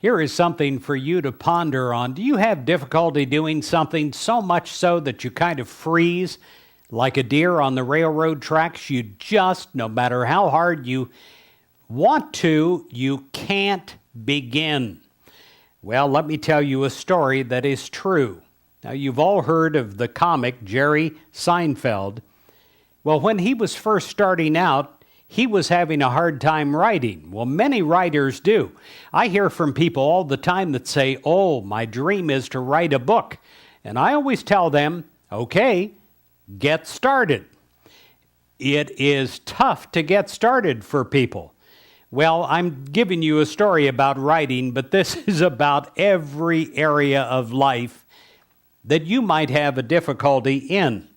Here is something for you to ponder on. Do you have difficulty doing something so much so that you kind of freeze like a deer on the railroad tracks? You just, no matter how hard you want to, you can't begin. Well, let me tell you a story that is true. Now, you've all heard of the comic Jerry Seinfeld. Well, when he was first starting out, he was having a hard time writing. Well, many writers do. I hear from people all the time that say, "Oh, my dream is to write a book." And I always tell them, okay, get started. It is tough to get started for people. Well, I'm giving you a story about writing, but this is about every area of life that you might have a difficulty in.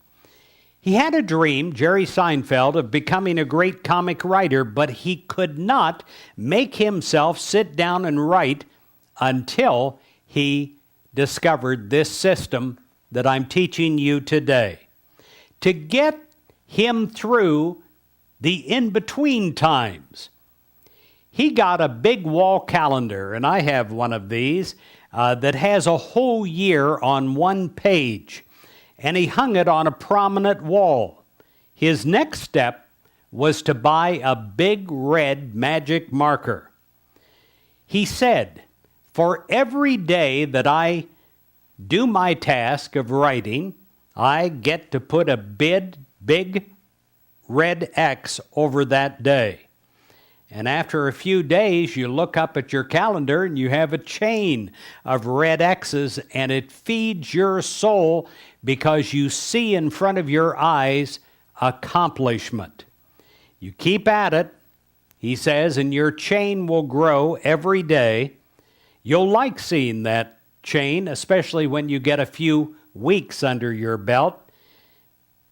He had a dream, Jerry Seinfeld, of becoming a great comic writer, but he could not make himself sit down and write until he discovered this system that I'm teaching you today. To get him through the in-between times, he got a big wall calendar, and I have one of these, that has a whole year on one page. And he hung it on a prominent wall. His next step was to buy a big red magic marker. He said, "For every day that I do my task of writing, I get to put a big red X over that day." And after a few days, you look up at your calendar and you have a chain of red X's, and it feeds your soul because you see in front of your eyes accomplishment. You keep at it, he says, and your chain will grow every day. You'll like seeing that chain, especially when you get a few weeks under your belt.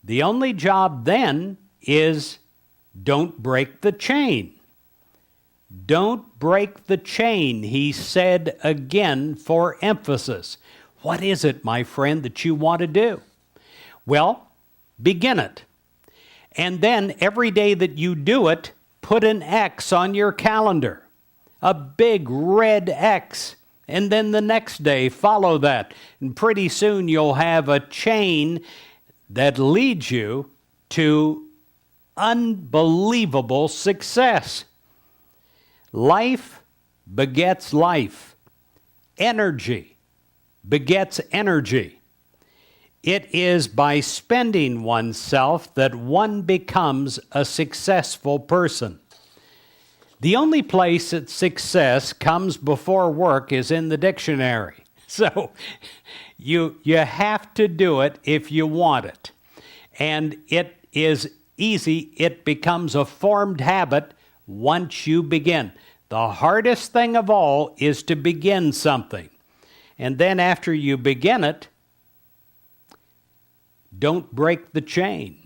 The only job then is don't break the chain. Don't break the chain, he said again for emphasis. What is it, my friend, that you want to do? Well, begin it. And then every day that you do it, put an X on your calendar, a big red X. And then the next day, follow that. And pretty soon you'll have a chain that leads you to unbelievable success. Life begets life. Energy begets energy. It is by spending oneself that one becomes a successful person. The only place that success comes before work is in the dictionary. So you have to do it if you want it. And it is easy. It becomes a formed habit once you begin. The hardest thing of all is to begin something. And then after you begin it, don't break the chain.